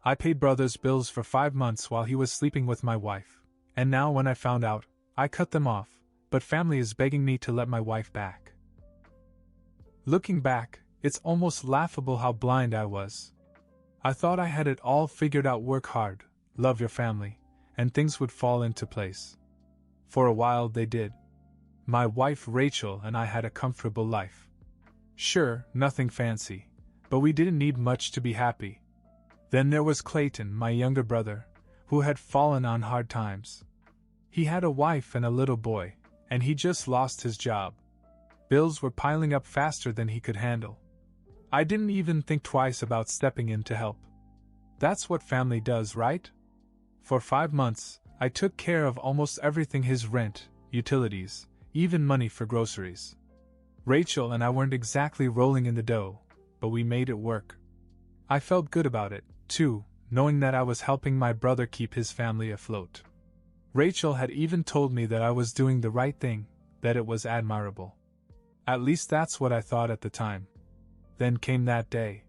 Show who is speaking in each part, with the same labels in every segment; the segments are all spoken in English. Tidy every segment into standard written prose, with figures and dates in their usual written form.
Speaker 1: I paid brother's bills for 5 months while he was sleeping with my wife, and now when I found out, I cut them off, but family is begging me to let my wife back. Looking back, it's almost laughable how blind I was. I thought I had it all figured out: work hard, love your family, and things would fall into place. For a while they did. My wife Rachel and I had a comfortable life. Sure, nothing fancy, but we didn't need much to be happy. Then there was Clayton, my younger brother, who had fallen on hard times. He had a wife and a little boy, and he just lost his job. Bills were piling up faster than he could handle. I didn't even think twice about stepping in to help. That's what family does, right? For 5 months, I took care of almost everything: his rent, utilities, even money for groceries. Rachel and I weren't exactly rolling in the dough, but we made it work. I felt good about it, too, knowing that I was helping my brother keep his family afloat. Rachel had even told me that I was doing the right thing, that it was admirable. At least that's what I thought at the time. Then came that day.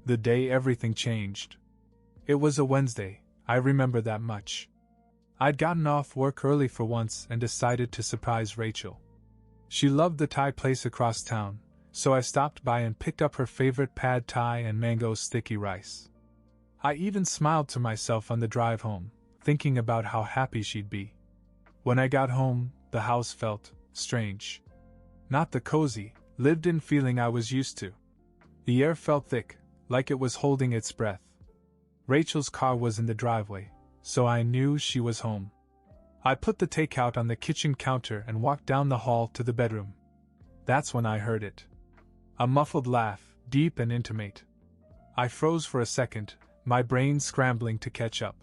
Speaker 1: The day everything changed. It was a Wednesday, I remember that much. I'd gotten off work early for once and decided to surprise Rachel. She loved the Thai place across town, so I stopped by and picked up her favorite pad Thai and mango sticky rice. I even smiled to myself on the drive home, thinking about how happy she'd be. When I got home, the house felt strange. Not the cozy, lived-in feeling I was used to. The air felt thick, like it was holding its breath. Rachel's car was in the driveway, so I knew she was home. I put the takeout on the kitchen counter and walked down the hall to the bedroom. That's when I heard it. A muffled laugh, deep and intimate. I froze for a second, my brain scrambling to catch up.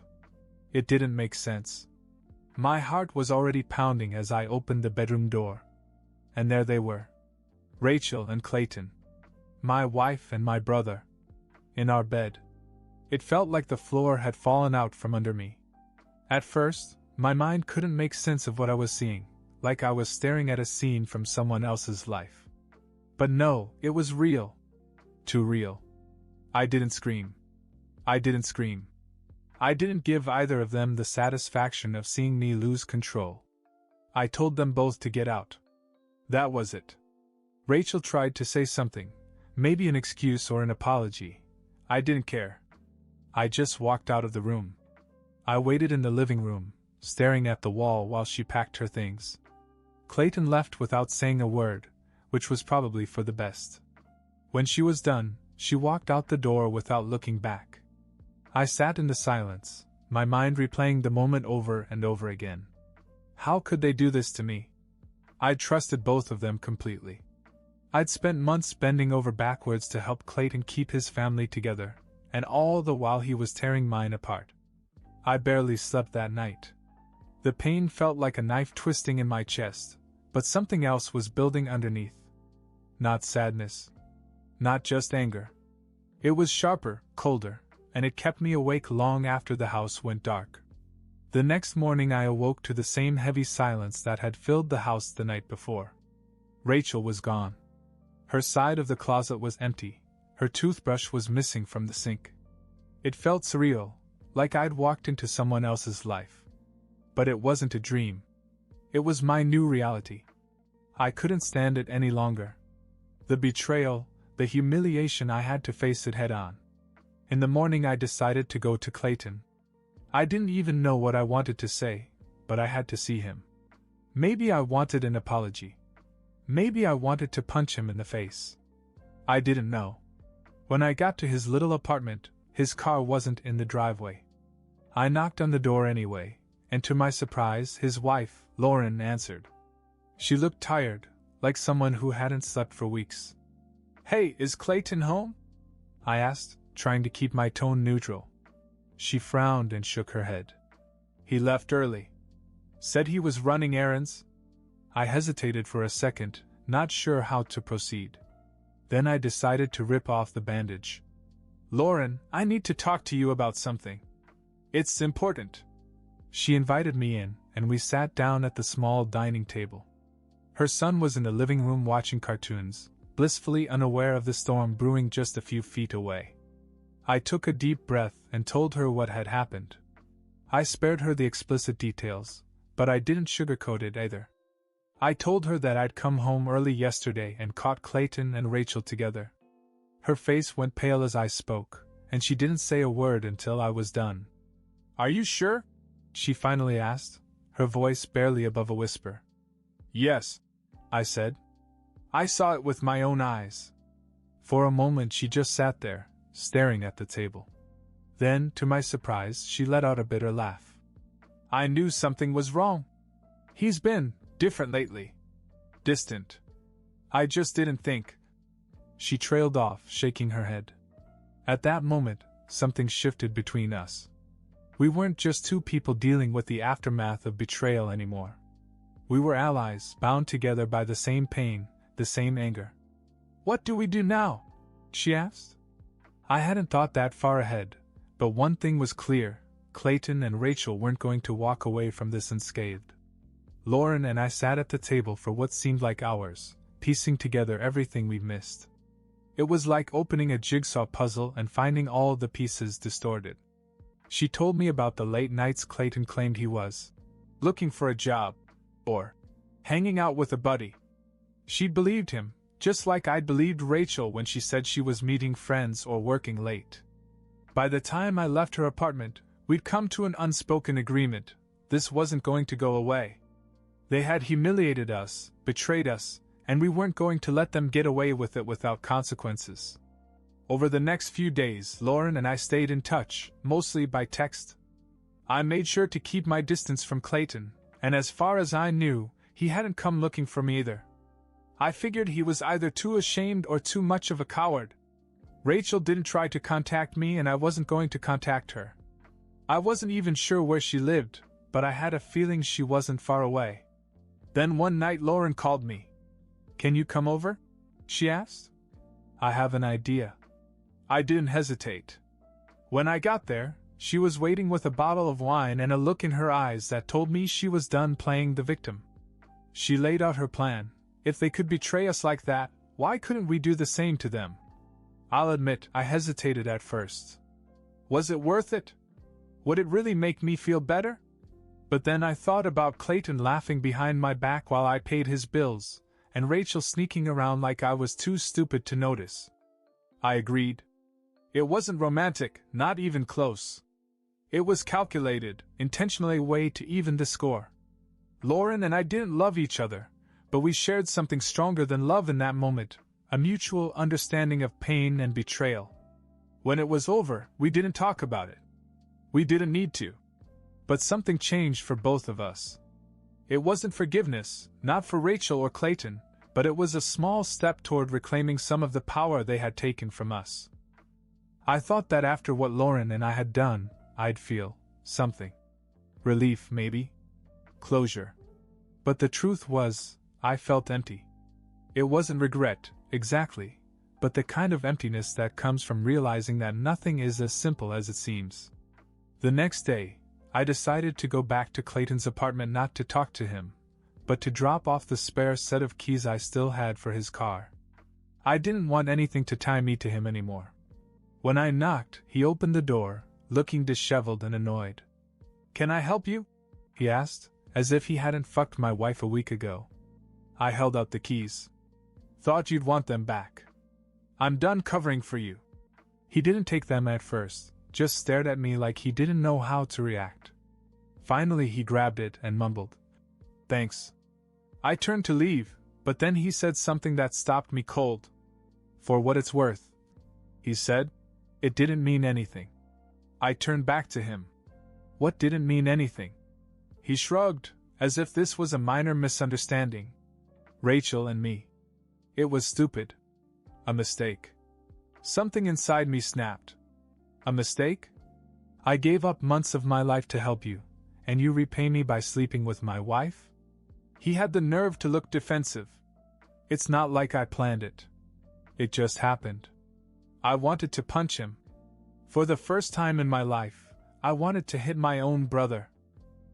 Speaker 1: It didn't make sense. My heart was already pounding as I opened the bedroom door. And there they were. Rachel and Clayton. My wife and my brother. In our bed. It felt like the floor had fallen out from under me. At first, my mind couldn't make sense of what I was seeing, like I was staring at a scene from someone else's life. But no, it was real. Too real. I didn't scream. I didn't give either of them the satisfaction of seeing me lose control. I told them both to get out. That was it. Rachel tried to say something, maybe an excuse or an apology. I didn't care. I just walked out of the room. I waited in the living room, staring at the wall while she packed her things. Clayton left without saying a word, which was probably for the best. When she was done, she walked out the door without looking back. I sat in the silence, my mind replaying the moment over and over again. How could they do this to me? I'd trusted both of them completely. I'd spent months bending over backwards to help Clayton keep his family together, and all the while he was tearing mine apart. I barely slept that night. The pain felt like a knife twisting in my chest, but something else was building underneath. Not sadness. Not just anger. It was sharper, colder, and it kept me awake long after the house went dark. The next morning I awoke to the same heavy silence that had filled the house the night before. Rachel was gone. Her side of the closet was empty, her toothbrush was missing from the sink. It felt surreal, like I'd walked into someone else's life. But it wasn't a dream. It was my new reality. I couldn't stand it any longer. The betrayal, the humiliation, I had to face it head on. In the morning I decided to go to Clayton. I didn't even know what I wanted to say, but I had to see him. Maybe I wanted an apology. Maybe I wanted to punch him in the face. I didn't know. When I got to his little apartment, his car wasn't in the driveway. I knocked on the door anyway, and to my surprise, his wife, Lauren, answered. She looked tired, like someone who hadn't slept for weeks. "Hey, is Clayton home?" I asked, trying to keep my tone neutral. She frowned and shook her head. "He left early. Said he was running errands." I hesitated for a second, not sure how to proceed. Then I decided to rip off the bandage. "Lauren, I need to talk to you about something. It's important." She invited me in, and we sat down at the small dining table. Her son was in the living room watching cartoons, blissfully unaware of the storm brewing just a few feet away. I took a deep breath and told her what had happened. I spared her the explicit details, but I didn't sugarcoat it either. I told her that I'd come home early yesterday and caught Clayton and Rachel together. Her face went pale as I spoke, and she didn't say a word until I was done. "Are you sure?" she finally asked, her voice barely above a whisper. "Yes," I said. "I saw it with my own eyes." For a moment she just sat there, staring at the table. Then, to my surprise, she let out a bitter laugh. "I knew something was wrong. He's been different lately. Distant. I just didn't think." She trailed off, shaking her head. At that moment, something shifted between us. We weren't just two people dealing with the aftermath of betrayal anymore. We were allies, bound together by the same pain, the same anger. "What do we do now?" she asked. I hadn't thought that far ahead, but one thing was clear: Clayton and Rachel weren't going to walk away from this unscathed. Lauren and I sat at the table for what seemed like hours, piecing together everything we'd missed. It was like opening a jigsaw puzzle and finding all the pieces distorted. She told me about the late nights Clayton claimed he was looking for a job, or hanging out with a buddy. She'd believed him, just like I'd believed Rachel when she said she was meeting friends or working late. By the time I left her apartment, we'd come to an unspoken agreement: this wasn't going to go away. They had humiliated us, betrayed us, and we weren't going to let them get away with it without consequences. Over the next few days, Lauren and I stayed in touch, mostly by text. I made sure to keep my distance from Clayton, and as far as I knew, he hadn't come looking for me either. I figured he was either too ashamed or too much of a coward. Rachel didn't try to contact me, and I wasn't going to contact her. I wasn't even sure where she lived, but I had a feeling she wasn't far away. Then one night Lauren called me. "Can you come over?" she asked. "I have an idea." I didn't hesitate. When I got there, she was waiting with a bottle of wine and a look in her eyes that told me she was done playing the victim. She laid out her plan. If they could betray us like that, why couldn't we do the same to them? I'll admit, I hesitated at first. Was it worth it? Would it really make me feel better? But then I thought about Clayton laughing behind my back while I paid his bills, and Rachel sneaking around like I was too stupid to notice. I agreed. It wasn't romantic, not even close. It was calculated, intentionally a way to even the score. Lauren and I didn't love each other, but we shared something stronger than love in that moment, a mutual understanding of pain and betrayal. When it was over, we didn't talk about it. We didn't need to. But something changed for both of us. It wasn't forgiveness, not for Rachel or Clayton, but it was a small step toward reclaiming some of the power they had taken from us. I thought that after what Lauren and I had done, I'd feel something. Relief, maybe. Closure. But the truth was, I felt empty. It wasn't regret, exactly, but the kind of emptiness that comes from realizing that nothing is as simple as it seems. The next day, I decided to go back to Clayton's apartment, not to talk to him, but to drop off the spare set of keys I still had for his car. I didn't want anything to tie me to him anymore. When I knocked, he opened the door, looking disheveled and annoyed. "Can I help you?" he asked, as if he hadn't fucked my wife a week ago. I held out the keys. "Thought you'd want them back. I'm done covering for you." He didn't take them at first, just stared at me like he didn't know how to react. Finally he grabbed it and mumbled, "Thanks." I turned to leave, but then he said something that stopped me cold. "For what it's worth," he said. It didn't mean anything. I turned back to him. What didn't mean anything? He shrugged, as if this was a minor misunderstanding. Rachel and me. It was stupid. A mistake. Something inside me snapped. A mistake? I gave up months of my life to help you, and you repay me by sleeping with my wife? He had the nerve to look defensive. It's not like I planned it. It just happened. I wanted to punch him. For the first time in my life, I wanted to hit my own brother.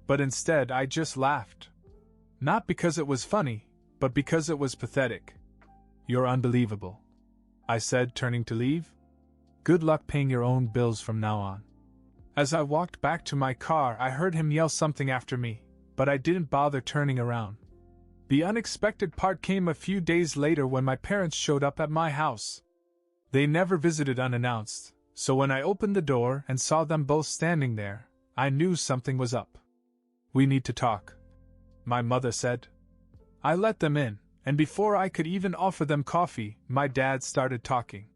Speaker 1: But instead I just laughed. Not because it was funny, but because it was pathetic. "You're unbelievable," I said, turning to leave. Good luck paying your own bills from now on. As I walked back to my car, I heard him yell something after me, but I didn't bother turning around. The unexpected part came a few days later when my parents showed up at my house. They never visited unannounced, so when I opened the door and saw them both standing there, I knew something was up. "We need to talk," my mother said. I let them in, and before I could even offer them coffee, my dad started talking.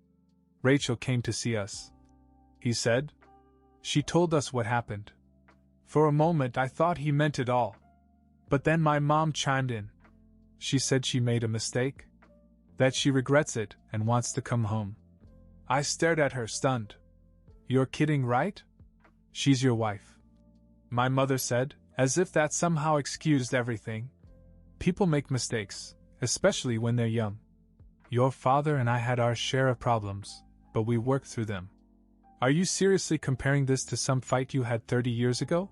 Speaker 1: "Rachel came to see us," he said. "She told us what happened." For a moment I thought he meant it all. But then my mom chimed in. She said she made a mistake, that she regrets it and wants to come home. I stared at her, stunned. "You're kidding, right? She's your wife," my mother said, as if that somehow excused everything. "People make mistakes, especially when they're young. Your father and I had our share of problems, but we worked through them." "Are you seriously comparing this to some fight you had 30 years ago?"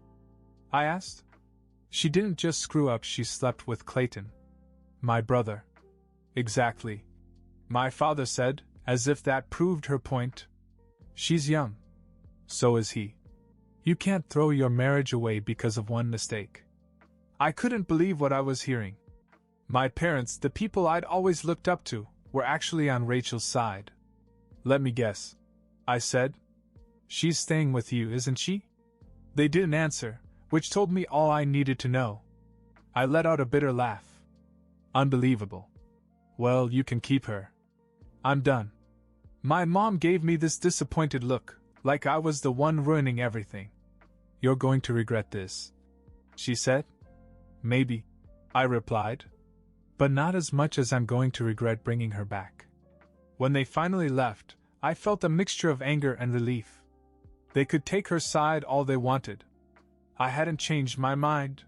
Speaker 1: I asked. "She didn't just screw up, she slept with Clayton, my brother." "Exactly," my father said, as if that proved her point. "She's young. So is he. You can't throw your marriage away because of one mistake." I couldn't believe what I was hearing. My parents, the people I'd always looked up to, were actually on Rachel's side. "Let me guess," I said. "She's staying with you, isn't she?" They didn't answer, which told me all I needed to know. I let out a bitter laugh. "Unbelievable. Well, you can keep her. I'm done." My mom gave me this disappointed look, like I was the one ruining everything. "You're going to regret this," she said. "Maybe," I replied. "But not as much as I'm going to regret bringing her back." When they finally left, I felt a mixture of anger and relief. They could take her side all they wanted. I hadn't changed my mind.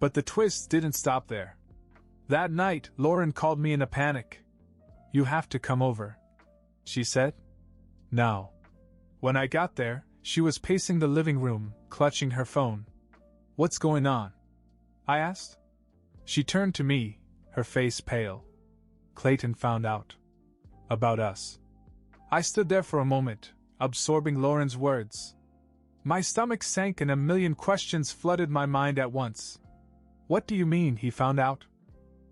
Speaker 1: But the twist didn't stop there. That night, Lauren called me in a panic. "You have to come over," she said. Now. When I got there, she was pacing the living room, clutching her phone. "What's going on?" I asked. She turned to me, her face pale. "Clayton found out. About us." I stood there for a moment, absorbing Lauren's words. My stomach sank and a million questions flooded my mind at once. "What do you mean, he found out?"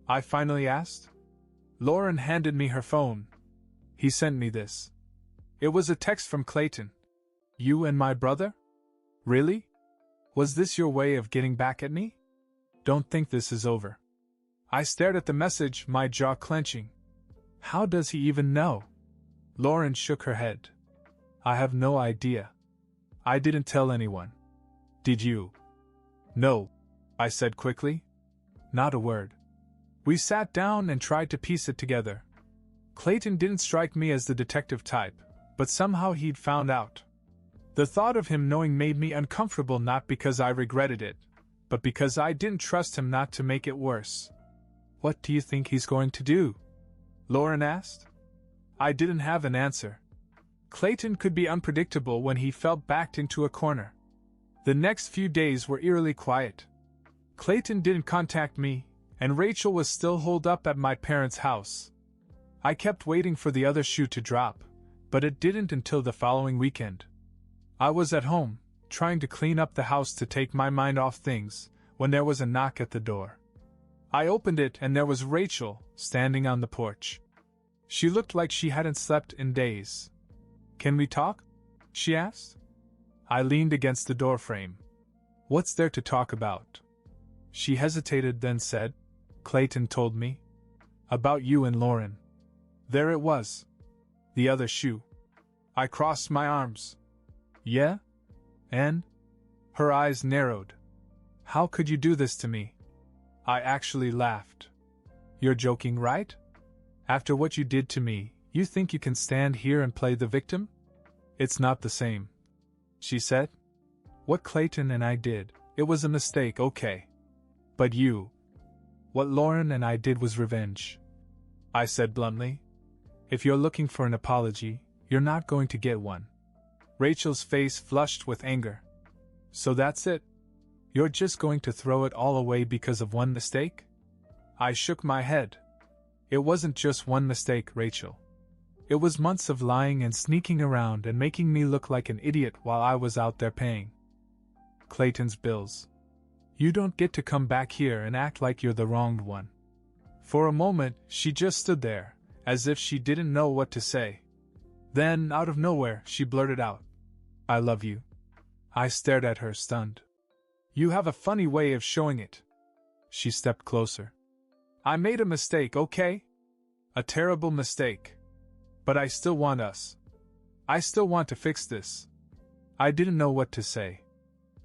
Speaker 1: I finally asked. Lauren handed me her phone. "He sent me this." It was a text from Clayton. "You and my brother? Really? Was this your way of getting back at me? Don't think this is over." I stared at the message, my jaw clenching. How does he even know? Lauren shook her head. "I have no idea. I didn't tell anyone." "Did you?" "No," I said quickly. "Not a word." We sat down and tried to piece it together. Clayton didn't strike me as the detective type, but somehow he'd found out. The thought of him knowing made me uncomfortable, not because I regretted it, but because I didn't trust him not to make it worse. "What do you think he's going to do?" Lauren asked. I didn't have an answer. Clayton could be unpredictable when he felt backed into a corner. The next few days were eerily quiet. Clayton didn't contact me, and Rachel was still holed up at my parents' house. I kept waiting for the other shoe to drop, but it didn't until the following weekend. I was at home, trying to clean up the house to take my mind off things, when there was a knock at the door. I opened it and there was Rachel, standing on the porch. She looked like she hadn't slept in days. "Can we talk?" she asked. I leaned against the doorframe. "What's there to talk about?" She hesitated, then said, "Clayton told me about you and Lauren." There it was. The other shoe. I crossed my arms. "Yeah? And?" Her eyes narrowed. "How could you do this to me?" I actually laughed. "You're joking, right? After what you did to me, you think you can stand here and play the victim?" "It's not the same," she said. "What Clayton and I did, it was a mistake, okay. But you, what Lauren and I did was revenge," I said bluntly. "If you're looking for an apology, you're not going to get one." Rachel's face flushed with anger. "So that's it? You're just going to throw it all away because of one mistake?" I shook my head. "It wasn't just one mistake, Rachel. It was months of lying and sneaking around and making me look like an idiot while I was out there paying Clayton's bills. You don't get to come back here and act like you're the wronged one. For a moment, she just stood there, as if she didn't know what to say. Then, out of nowhere, she blurted out, "I love you." I stared at her, stunned. "You have a funny way of showing it." She stepped closer. "I made a mistake, okay? A terrible mistake. But I still want us. I still want to fix this." I didn't know what to say.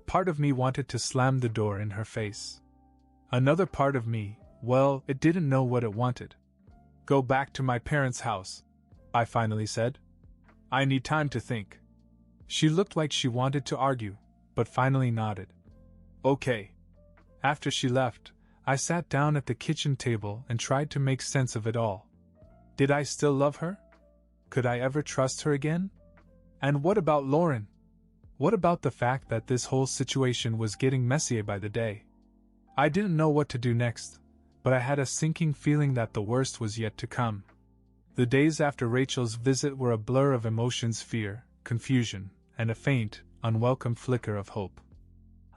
Speaker 1: Part of me wanted to slam the door in her face. Another part of me, well, it didn't know what it wanted. "Go back to my parents' house," I finally said. "I need time to think." She looked like she wanted to argue, but finally nodded. "Okay." After she left, I sat down at the kitchen table and tried to make sense of it all. Did I still love her? Could I ever trust her again? And what about Lauren? What about the fact that this whole situation was getting messier by the day? I didn't know what to do next, but I had a sinking feeling that the worst was yet to come. The days after Rachel's visit were a blur of emotions: fear, confusion, and a faint, unwelcome flicker of hope.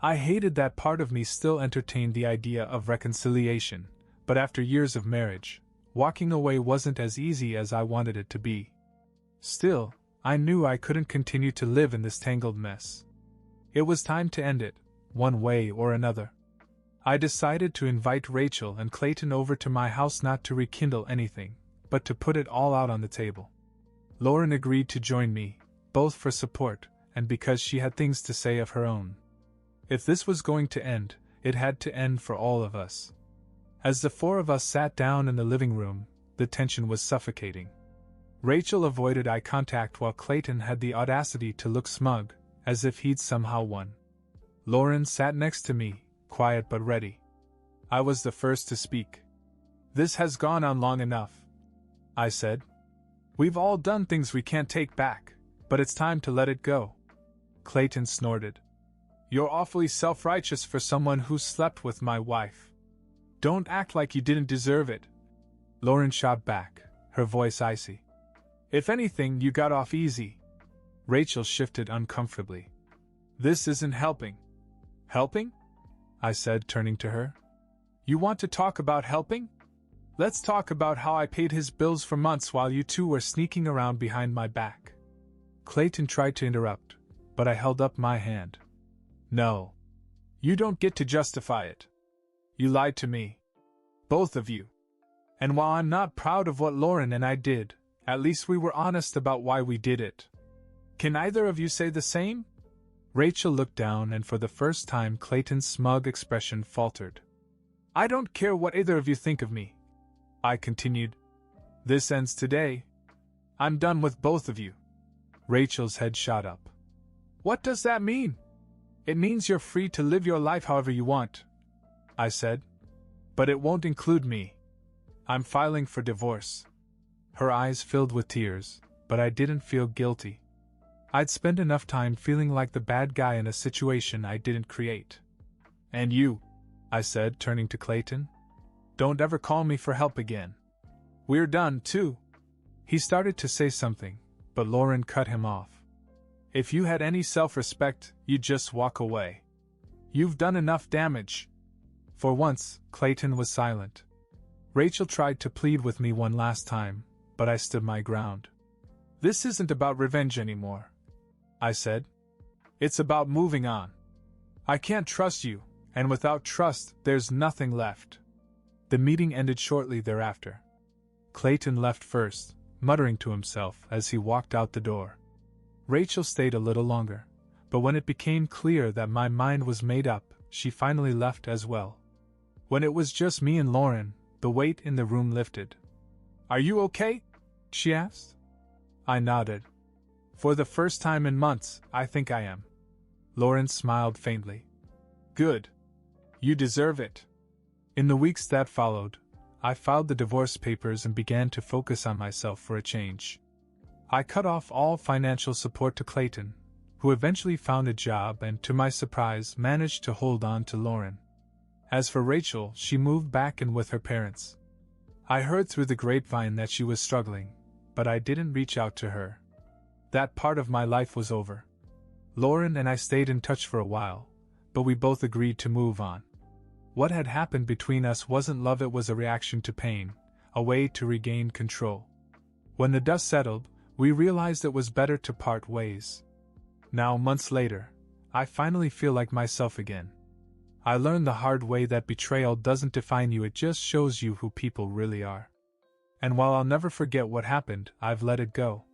Speaker 1: I hated that part of me still entertained the idea of reconciliation, but after years of marriage, walking away wasn't as easy as I wanted it to be. Still, I knew I couldn't continue to live in this tangled mess. It was time to end it, one way or another. I decided to invite Rachel and Clayton over to my house, not to rekindle anything, but to put it all out on the table. Lauren agreed to join me, both for support and because she had things to say of her own. If this was going to end, it had to end for all of us. As the four of us sat down in the living room, the tension was suffocating. Rachel avoided eye contact while Clayton had the audacity to look smug, as if he'd somehow won. Lauren sat next to me, quiet but ready. I was the first to speak. "This has gone on long enough," I said. "We've all done things we can't take back, but it's time to let it go." Clayton snorted. "You're awfully self-righteous for someone who slept with my wife. Don't act like you didn't deserve it." Lauren shot back, her voice icy. "If anything, you got off easy." Rachel shifted uncomfortably. "This isn't helping." "Helping?" I said, turning to her. "You want to talk about helping? Let's talk about how I paid his bills for months while you two were sneaking around behind my back." Clayton tried to interrupt, but I held up my hand. "No. You don't get to justify it. You lied to me. Both of you. And while I'm not proud of what Lauren and I did, at least we were honest about why we did it. Can either of you say the same?" Rachel looked down, and for the first time Clayton's smug expression faltered. "I don't care what either of you think of me," I continued. "This ends today. I'm done with both of you." Rachel's head shot up. "What does that mean?" "It means you're free to live your life however you want," I said. "But it won't include me. I'm filing for divorce." Her eyes filled with tears, but I didn't feel guilty. I'd spent enough time feeling like the bad guy in a situation I didn't create. "And you," I said, turning to Clayton, "don't ever call me for help again. We're done, too." He started to say something, but Lauren cut him off. "If you had any self-respect, you'd just walk away. You've done enough damage." For once, Clayton was silent. Rachel tried to plead with me one last time, but I stood my ground. "This isn't about revenge anymore," I said. "It's about moving on. I can't trust you, and without trust, there's nothing left." The meeting ended shortly thereafter. Clayton left first, muttering to himself as he walked out the door. Rachel stayed a little longer, but when it became clear that my mind was made up, she finally left as well. When it was just me and Lauren, the weight in the room lifted. "Are you okay?" she asked. I nodded. "For the first time in months, I think I am." Lauren smiled faintly. "Good. You deserve it." In the weeks that followed, I filed the divorce papers and began to focus on myself for a change. I cut off all financial support to Clayton, who eventually found a job and, to my surprise, managed to hold on to Lauren. As for Rachel, she moved back in with her parents. I heard through the grapevine that she was struggling, but I didn't reach out to her. That part of my life was over. Lauren and I stayed in touch for a while, but we both agreed to move on. What had happened between us wasn't love, it was a reaction to pain, a way to regain control. When the dust settled, we realized it was better to part ways. Now, months later, I finally feel like myself again. I learned the hard way that betrayal doesn't define you, it just shows you who people really are. And while I'll never forget what happened, I've let it go.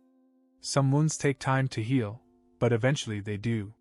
Speaker 1: Some wounds take time to heal, but eventually they do.